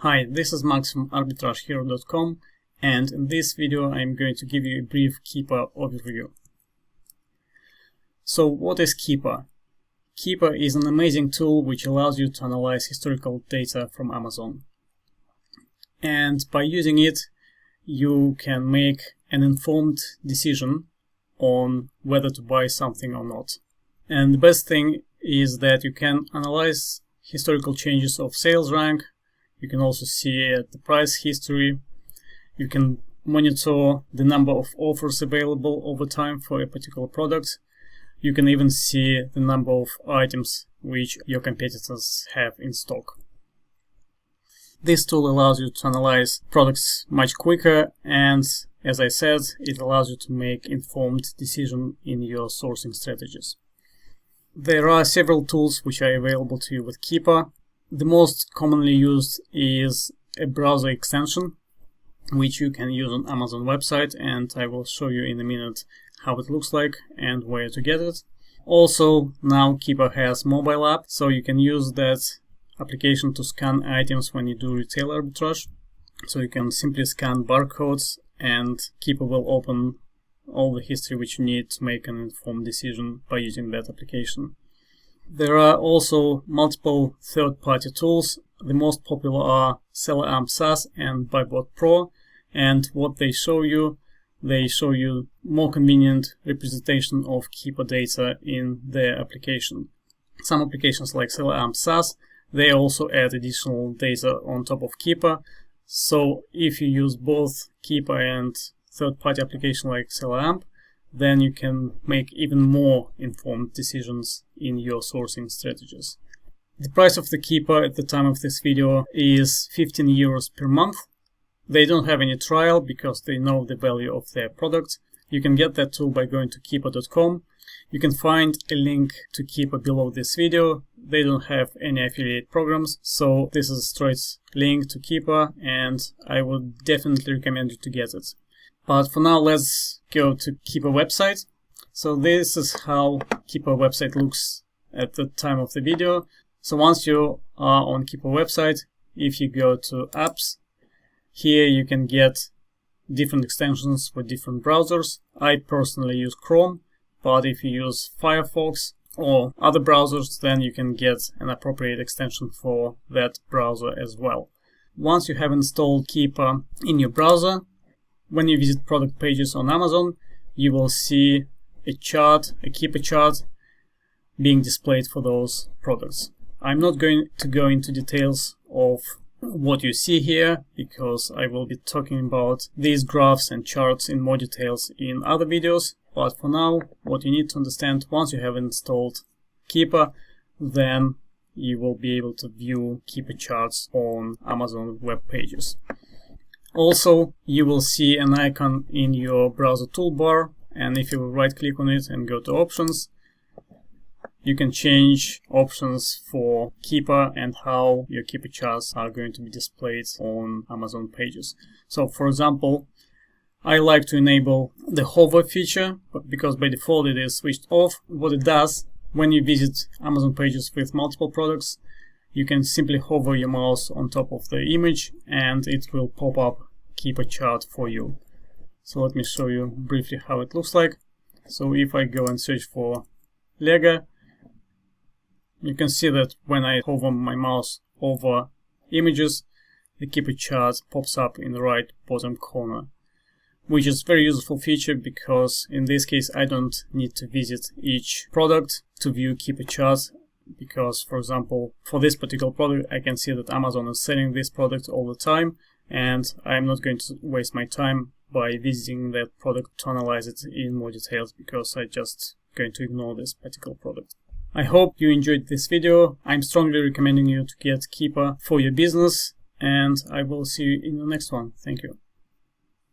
Hi, this is Max from arbitragehero.com, and in this video I'm going to give you a brief Keepa overview. So what is Keepa? Keepa is an amazing tool which allows you to analyze historical data from Amazon. And by using it, you can make an informed decision on whether to buy something or not. And the best thing is that you can analyze historical changes of sales rank. You can also see the price history. You can monitor the number of offers available over time for a particular product. You can even see the number of items which your competitors have in stock. This tool allows you to analyze products much quicker, and as I said, it allows you to make informed decisions in your sourcing strategies. There are several tools which are available to you with Keepa. The most commonly used is a browser extension, which you can use on Amazon website, and I will show you in a minute how it looks like and where to get it. Also, now Keepa has mobile app, so you can use that application to scan items when you do retail arbitrage. So you can simply scan barcodes and Keepa will open all the history which you need to make an informed decision by using that application. There are also multiple third-party tools. The most popular are selleramp and buybotpro, and what they show you more convenient representation of Keepa data in their application. Some applications like selleramp, they also add additional data on top of Keepa. So if you use both Keepa and third-party application like selleramp, then you can make even more informed decisions in your sourcing strategies. The price of the Keepa at the time of this video is 15 euros per month. They don't have any trial because they know the value of their product. You can get that tool by going to keepa.com. You can find a link to Keepa below this video. They don't have any affiliate programs, so this is a straight link to Keepa, and I would definitely recommend you to get it. But for now, let's go to Keepa website. So this is how Keepa website looks at the time of the video. So once you are on Keepa website, if you go to apps, here you can get different extensions for different browsers. I personally use Chrome, but if you use Firefox or other browsers, then you can get an appropriate extension for that browser as well. Once you have installed Keepa in your browser, when you visit product pages on Amazon, you will see a chart, a Keepa chart, being displayed for those products. I'm not going to go into details of what you see here, because I will be talking about these graphs and charts in more details in other videos. But for now, what you need to understand, once you have installed Keepa, then you will be able to view Keepa charts on Amazon web pages. Also, you will see an icon in your browser toolbar, and if you right click on it and go to options, you can change options for Keepa and how your Keepa charts are going to be displayed on Amazon pages. So for example, I like to enable the hover feature, but because by default it is switched off. What it does, when you visit Amazon pages with multiple products, you can simply hover your mouse on top of the image and it will pop up Keepa chart for you. So let me show you briefly how it looks like. So if I go and search for Lego, you can see that when I hover my mouse over images, the Keepa chart pops up in the right bottom corner, which is a very useful feature because in this case I don't need to visit each product to view Keepa charts. Because, for example, for this particular product, I can see that Amazon is selling this product all the time, and I'm not going to waste my time by visiting that product to analyze it in more details, because I'm just going to ignore this particular product. I hope you enjoyed this video. I'm strongly recommending you to get Keepa for your business, and I will see you in the next one. Thank you.